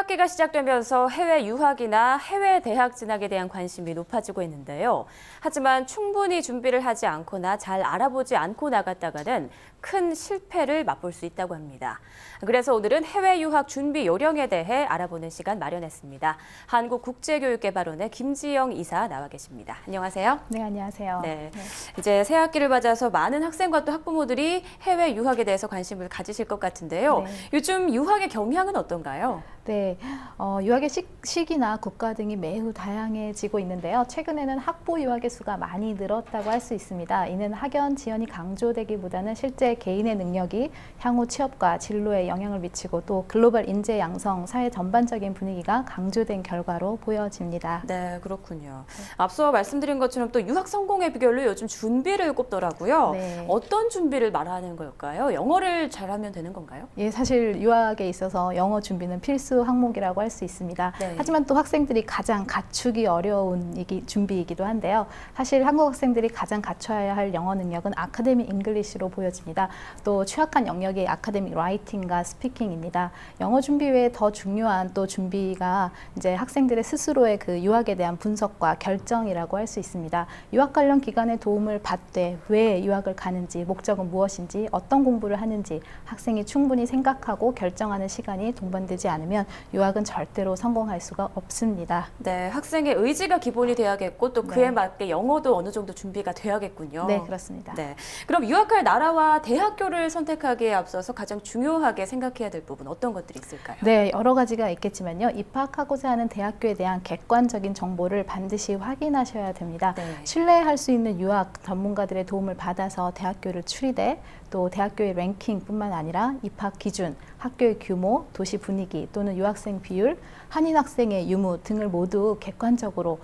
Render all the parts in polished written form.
새학기가 시작되면서 해외 유학이나 해외 대학 진학에 대한 관심이 높아지고 있는데요. 하지만 충분히 준비를 하지 않거나 잘 알아보지 않고 나갔다가는 큰 실패를 맛볼 수 있다고 합니다. 그래서 오늘은 해외 유학 준비 요령에 대해 알아보는 시간 마련했습니다. 한국국제교육개발원의 김지영 이사 나와 계십니다. 안녕하세요. 네, 안녕하세요. 네, 이제 새학기를 맞아서 많은 학생과 또 학부모들이 해외 유학에 대해서 관심을 가지실 것 같은데요. 네. 요즘 유학의 경향은 어떤가요? 네, 유학의 시기나 국가 등이 매우 다양해지고 있는데요. 최근에는 학부 유학의 수가 많이 늘었다고 할 수 있습니다. 이는 학연, 지연이 강조되기보다는 실제 개인의 능력이 향후 취업과 진로에 영향을 미치고 또 글로벌 인재 양성, 사회 전반적인 분위기가 강조된 결과로 보여집니다. 네, 그렇군요. 앞서 말씀드린 것처럼 또 유학 성공의 비결로 요즘 준비를 꼽더라고요. 네. 어떤 준비를 말하는 걸까요? 영어를 잘하면 되는 건가요? 예, 사실 유학에 있어서 영어 준비는 필수 항목이라고 할 수 있습니다. 네. 하지만 또 학생들이 가장 갖추기 어려운 준비이기도 한데요. 사실 한국 학생들이 가장 갖춰야 할 영어 능력은 아카데믹 잉글리시로 보여집니다. 또 취약한 영역이 아카데믹 라이팅과 스피킹입니다. 영어 준비 외에 더 중요한 또 준비가 이제 학생들의 스스로의 그 유학에 대한 분석과 결정이라고 할 수 있습니다. 유학 관련 기관의 도움을 받되 왜 유학을 가는지, 목적은 무엇인지, 어떤 공부를 하는지 학생이 충분히 생각하고 결정하는 시간이 동반되지 않으면 유학은 절대로 성공할 수가 없습니다. 네, 학생의 의지가 기본이 돼야겠고 또 그에 네. 맞게 영어도 어느 정도 준비가 돼야겠군요. 네, 그렇습니다. 네, 그럼 유학할 나라와 대학교를 선택하기에 앞서서 가장 중요하게 생각해야 될 부분 어떤 것들이 있을까요? 네, 여러 가지가 있겠지만요. 입학하고자 하는 대학교에 대한 객관적인 정보를 반드시 확인하셔야 됩니다. 네. 신뢰할 수 있는 유학 전문가들의 도움을 받아서 대학교를 추리되 또 대학교의 랭킹뿐만 아니라 입학 기준, 학교의 규모, 도시 분위기 또는 유학생 비율, 한인 학생의 유무 등을 모두 객관적으로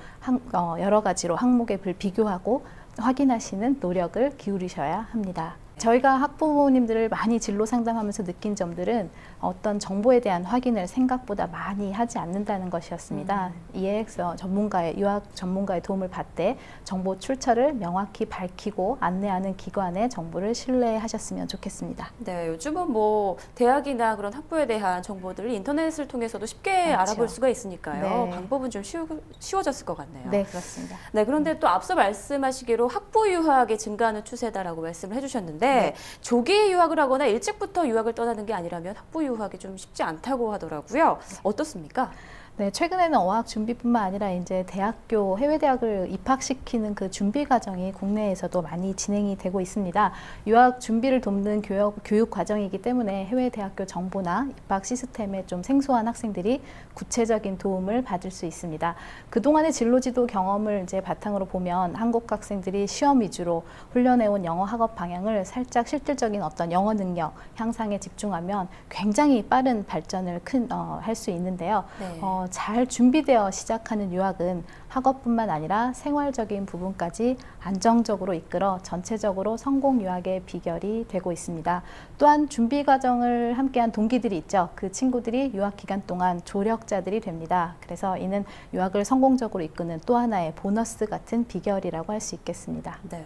여러 가지로 항목에 비교하고 확인하시는 노력을 기울이셔야 합니다. 저희가 학부모님들을 많이 진로 상담하면서 느낀 점들은 어떤 정보에 대한 확인을 생각보다 많이 하지 않는다는 것이었습니다. 이에 유학 전문가의 도움을 받되 정보 출처를 명확히 밝히고 안내하는 기관의 정보를 신뢰하셨으면 좋겠습니다. 네, 요즘은 뭐 대학이나 그런 학부에 대한 정보들을 인터넷을 통해서도 쉽게 그렇죠. 알아볼 수가 있으니까요. 네. 방법은 좀 쉬워졌을 것 같네요. 네, 그렇습니다. 네, 그런데 또 앞서 말씀하시기로 학부 유학이 증가하는 추세다라고 말씀을 해주셨는데 네. 조기 유학을 하거나 일찍부터 유학을 떠나는 게 아니라면 학부 유학이 좀 쉽지 않다고 하더라고요. 어떻습니까? 네, 최근에는 어학 준비뿐만 아니라 이제 대학교, 해외 대학을 입학시키는 그 준비 과정이 국내에서도 많이 진행이 되고 있습니다. 유학 준비를 돕는 교육 과정이기 때문에 해외 대학교 정보나 입학 시스템에 좀 생소한 학생들이 구체적인 도움을 받을 수 있습니다. 그동안의 진로지도 경험을 이제 바탕으로 보면 한국 학생들이 시험 위주로 훈련해온 영어 학업 방향을 살짝 실질적인 어떤 영어 능력 향상에 집중하면 굉장히 빠른 발전을 할 수 있는데요. 네. 잘 준비되어 시작하는 유학은 학업뿐만 아니라 생활적인 부분까지 안정적으로 이끌어 전체적으로 성공 유학의 비결이 되고 있습니다. 또한 준비 과정을 함께한 동기들이 있죠. 그 친구들이 유학 기간 동안 조력자들이 됩니다. 그래서 이는 유학을 성공적으로 이끄는 또 하나의 보너스 같은 비결이라고 할 수 있겠습니다. 네.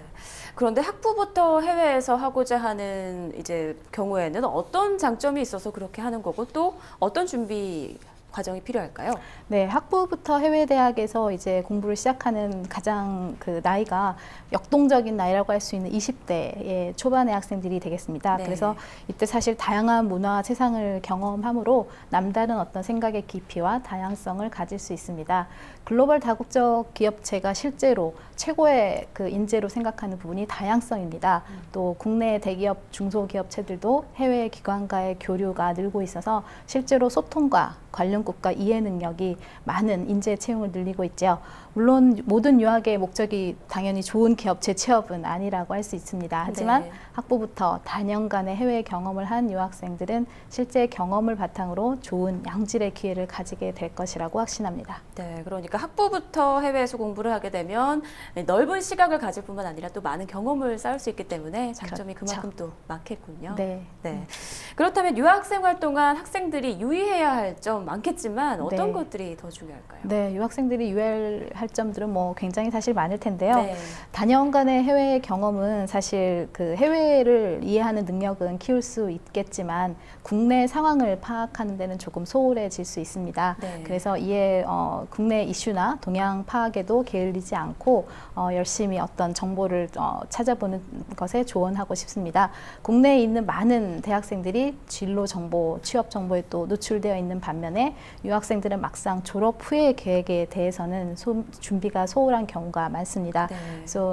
그런데 학부부터 해외에서 하고자 하는 이제 경우에는 어떤 장점이 있어서 그렇게 하는 거고 또 어떤 준비 과정이 필요할까요? 네, 학부부터 해외 대학에서 이제 공부를 시작하는 가장 그 나이가 역동적인 나이라고 할 수 있는 20대의 초반의 학생들이 되겠습니다. 네. 그래서 이때 사실 다양한 문화 세상을 경험함으로 남다른 어떤 생각의 깊이와 다양성을 가질 수 있습니다. 글로벌 다국적 기업체가 실제로 최고의 그 인재로 생각하는 부분이 다양성입니다. 또 국내 대기업, 중소기업체들도 해외 기관과의 교류가 늘고 있어서 실제로 소통과 관련국가 이해 능력이 많은 인재 채용을 늘리고 있죠. 물론 모든 유학의 목적이 당연히 좋은 기업체 취업은 아니라고 할 수 있습니다. 하지만 네. 학부부터 단연간의 해외 경험을 한 유학생들은 실제 경험을 바탕으로 좋은 양질의 기회를 가지게 될 것이라고 확신합니다. 네, 그러니까 학부부터 해외에서 공부를 하게 되면 넓은 시각을 가질 뿐만 아니라 또 많은 경험을 쌓을 수 있기 때문에 장점이 그렇죠. 그만큼 또 많겠군요. 네. 네. 그렇다면 유학생 활 동안 학생들이 유의해야 할 점 점 많겠지만 어떤 네. 것들이 더 중요할까요? 네, 유학생들이 유의할 점들은 뭐 굉장히 사실 많을 텐데요. 네. 다년간의 해외 경험은 사실 그 해외를 이해하는 능력은 키울 수 있겠지만 국내 상황을 파악하는 데는 조금 소홀해질 수 있습니다. 네. 그래서 이에 국내 이슈나 동향 파악에도 게을리지 않고 열심히 어떤 정보를 찾아보는 것에 조언하고 싶습니다. 국내에 있는 많은 대학생들이 진로 정보, 취업 정보에 또 노출되어 있는 반면에 유학생들은 막상 졸업 후의 계획에 대해서는 준비가 소홀한 경우가 많습니다. 네.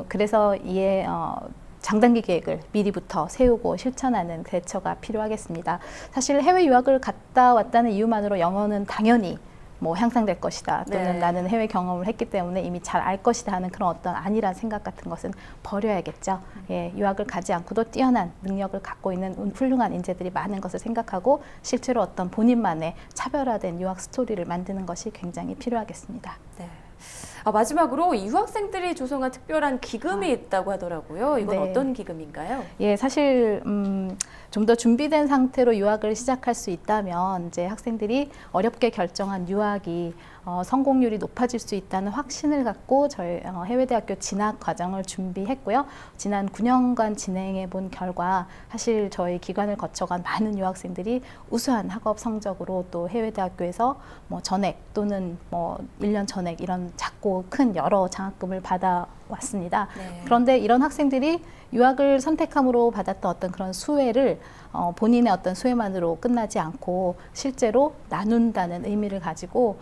그래서 이에 장단기 계획을 미리부터 세우고 실천하는 대처가 필요하겠습니다. 사실 해외 유학을 갔다 왔다는 이유만으로 영어는 당연히 뭐 향상될 것이다 또는 네. 나는 해외 경험을 했기 때문에 이미 잘 알 것이다 하는 그런 어떤 안일한 생각 같은 것은 버려야겠죠. 예, 유학을 가지 않고도 뛰어난 능력을 갖고 있는 훌륭한 인재들이 많은 것을 생각하고 실제로 어떤 본인만의 차별화된 유학 스토리를 만드는 것이 굉장히 필요하겠습니다. 네. 마지막으로 이 유학생들이 조성한 특별한 기금이 있다고 하더라고요. 이건 네. 어떤 기금인가요? 예, 사실 좀 더 준비된 상태로 유학을 시작할 수 있다면 이제 학생들이 어렵게 결정한 유학이 성공률이 높아질 수 있다는 확신을 갖고 저희 해외대학교 진학 과정을 준비했고요. 지난 9년간 진행해 본 결과 사실 저희 기관을 거쳐간 많은 유학생들이 우수한 학업 성적으로 또 해외대학교에서 뭐 전액 또는 뭐 1년 전액 이런 작고 큰 여러 장학금을 받아왔습니다. 네. 그런데 이런 학생들이 유학을 선택함으로 받았던 어떤 그런 수혜를 본인의 어떤 수혜만으로 끝나지 않고 실제로 나눈다는 의미를 가지고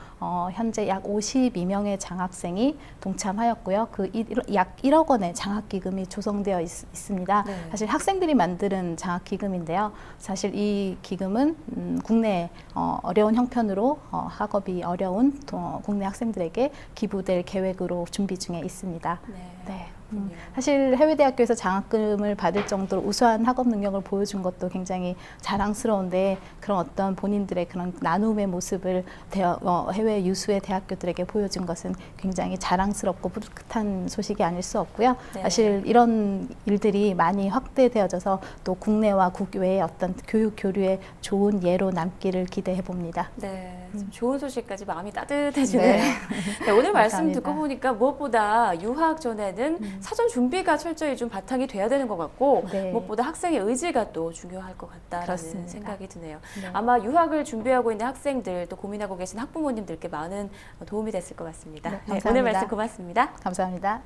현재 약 52명의 장학생이 동참하였고요. 약 1억 원의 장학기금이 조성되어 있습니다. 네. 사실 학생들이 만드는 장학기금인데요. 사실 이 기금은 국내 어려운 형편으로 학업이 어려운 국내 학생들에게 기부될 계획으로 준비 중에 있습니다. 네. 네. 그렇군요. 사실 해외대학교에서 장학금을 받을 정도로 우수한 학업 능력을 보여준 것도 굉장히 자랑스러운데 그런 어떤 본인들의 그런 나눔의 모습을 해외 유수의 대학교들에게 보여준 것은 굉장히 자랑스럽고 뿌듯한 소식이 아닐 수 없고요. 네. 사실 이런 일들이 많이 확대되어져서 또 국내와 국외의 어떤 교육 교류의 좋은 예로 남기를 기대해 봅니다. 네, 좀 좋은 소식까지 마음이 따뜻해지네요. 네. 네, 오늘 말씀 감사합니다. 듣고 보니까 무엇보다 유학 전에는 사전 준비가 철저히 좀 바탕이 돼야 되는 것 같고 네. 무엇보다 학생의 의지가 또 중요할 것 같다라는 그렇습니다. 생각이 드네요. 네. 아마 유학을 준비하고 있는 학생들 또 고민하고 계신 학부모님들께 많은 도움이 됐을 것 같습니다. 네, 네, 오늘 감사합니다. 말씀 고맙습니다. 감사합니다.